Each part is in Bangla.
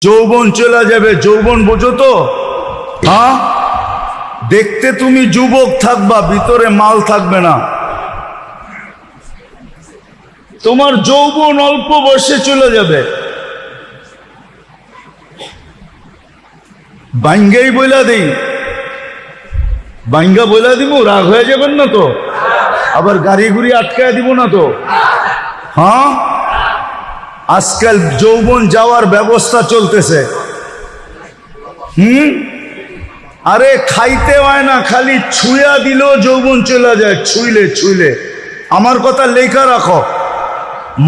যৌবন চলে যাবে। যৌবন বোঝো তো? হ্যাঁ, দেখতে তুমি যুবক থাকবা, ভিতরে মাল থাকবে না। তোমার যৌবন অল্প বয়সে চলে যাবে। বাইঙ্গাই বইলা দিই, বাইঙ্গা বইলা দিব, রাগ হয়ে যাবেন না তো? আবার গাড়ি ঘুরি আটকায় দিব না তো? হ্যাঁ, আজকাল যৌবন যাওয়ার ব্যবস্থা চলতেছে। আরে খাইতে হয় না, খালি ছুঁয়া দিলেও যৌবন চলে যায়। ছুঁইলে ছুঁইলে আমার কথা লেখা রাখো,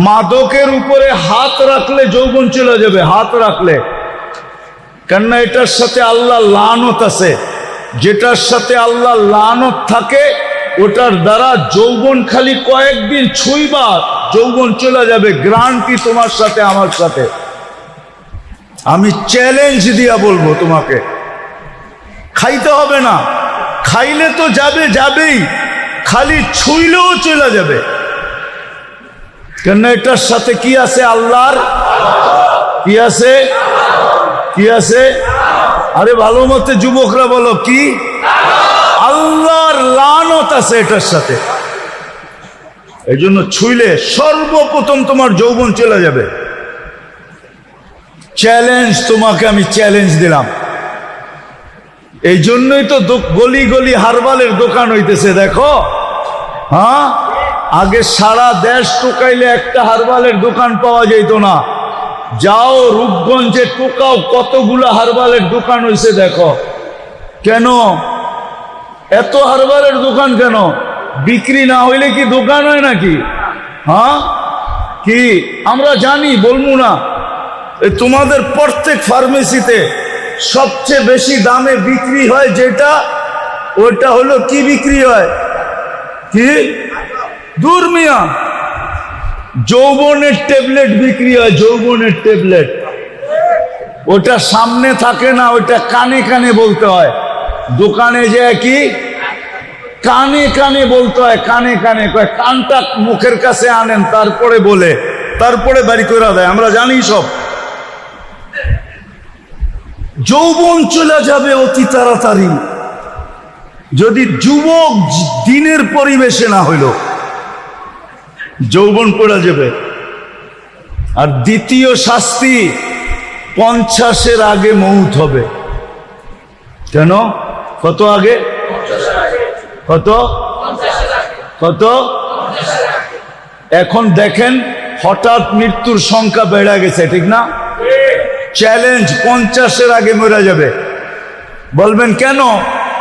মাদকের উপরে হাত রাখলে যৌবন চলে যাবে। হাত রাখলে, কেননা এটার সাথে আল্লাহ লানত আছে। যেটার সাথে আল্লাহ লানত থাকে ওটার দ্বারা যৌবন খালি কয়েকদিন ছুঁইবা, যৌবন চলে যাবে। গ্যারান্টি তোমার সাথে আমার সাথে। আমি চ্যালেঞ্জ দিয়া বলবো তোমাকে, খাইতে হবে না, খাইলে তো যাবে, যাবেই, খালি ছুঁইলেও চলে যাবে। কেন এটার সাথে কি আছে? আল্লাহর কি আছে? কি আছে? আরে ভালো মতে যুবকরা বলো, কি? আল্লাহর লানত আছে এটার সাথে। এই জন্য ছুঁইলে সর্বপ্রথম তোমার যৌবন চলে যাবে। চ্যালেঞ্জ তোমাকে আমি চ্যালেঞ্জ দিলাম। এই জন্যই তো গলি গলি হারবালের দোকান হইতেছে। দেখো, হ্যাঁ, আগে সারা দেশ টোকাইলে একটা হারবালের দোকান পাওয়া যেত না। যাও রূপগঞ্জে টোকাও, কতগুলা হারবালের দোকান হয়েছে দেখো। কেন এত হারবালের দোকান? কেন বিক্রি না হইলে কি দোকান হয় নাকি? হ্যাঁ, কি আমরা জানি, বলবো না? তোমাদের প্রত্যেক ফার্মেসিতে সবচেয়ে বেশি দামে বিক্রি হয় যেটা, ওটা হলো কি বিক্রি হয়? কি? দূর মিয়া, যৌবনের ট্যাবলেট বিক্রি হয়। যৌবনের ট্যাবলেট, ওটা সামনে থাকে না, ওটা কানে কানে বলতে হয়। দোকানে যায় কি কানে কানে বলতে হয়, কানে কানে কয়, কানটা মুখের কাছে আনেন, তারপরে বলে, তারপরে বাড়ি করে দেয়। আমরা জানি সব। যৌবন চলে যাবে অতি তাড়াতাড়ি যদি যুবক দিনের পরিবেশে না হইল, যৌবন পড়ে যাবে। আর দ্বিতীয় শাস্তি, 50-এর আগে মৌত হবে। কেন? কত আগে? কত কত? এখন দেখেন হঠাৎ মৃত্যুর সংখ্যা বেড়ে গেছে, ঠিক না? চ্যালেঞ্জ, 50-এর আগে মরে যাবে। বলবেন কেন?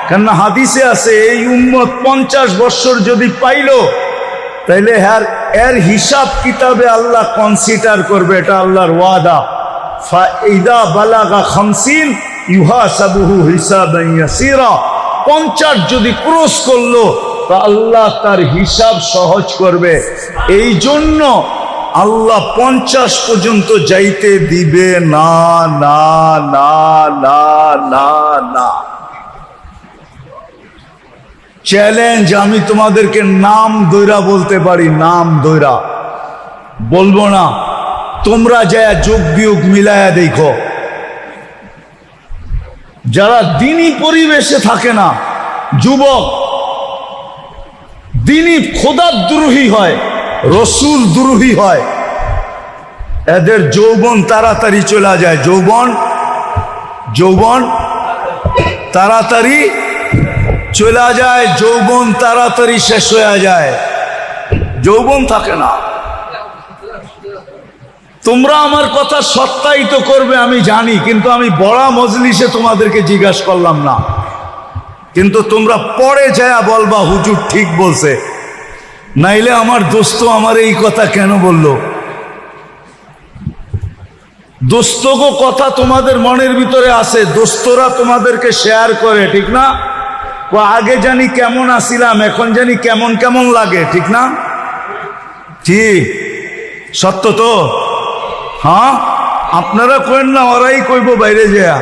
কেননা হাদিসে আছে এই উম্মত 50 বছর যদি পাইল তাইলে এর হিসাব কিতাবে আল্লাহ কনসিডার করবে। এটা আল্লাহর ওয়াদা। ফাইদা বালাগা 50 ইউহাসাবুহু হিসাবান ইয়াসীরা। 50 যদি ক্রস করলো তা আল্লাহ তার হিসাব সহজ করবে। এই জন্য আল্লাহ 50 পর্যন্ত যাইতে দিবে না, না, না, না, না, না। চ্যালেঞ্জ, আমি তোমাদেরকে নাম দইরা বলতে পারি, নাম দইরা বলবো না। তোমরা যা যোগ বিয়োগ মিলায়া দেখো, যারা দিনী পরিবেশে থাকে না, যুবক দিনী খোদার দ্রোহী হয়, রসুল দ্রোহী হয়, এদের যৌবন তাড়াতাড়ি চলে যায়। যৌবন তাড়াতাড়ি চলে যায়, যৌবন তাড়াতাড়ি শেষ হয়ে যায়, যৌবন থাকে না। তোমরা আমার কথা সত্যায়িত করবে আমি জানি, কিন্তু আমি বড় মজলিসে তোমাদেরকে জিজ্ঞাসা করলাম না। কিন্তু তোমরা পরে যায় বলবা হুজুর ঠিক বলছে, নাইলে আমার দোস্ত আমার এই কথা কেন বললো। দোস্তগো কথা তোমাদের মনের ভিতরে আছে, দোস্তরা তোমাদেরকে শেয়ার করে, ঠিক না? আগে জানি কেমন আসিলাম, এখন জানি কেমন কেমন লাগে, ঠিক না? কি সত্য তো? হ্যাঁ, আপনারা কইন না, ওরাই কইব বাইরে যায়।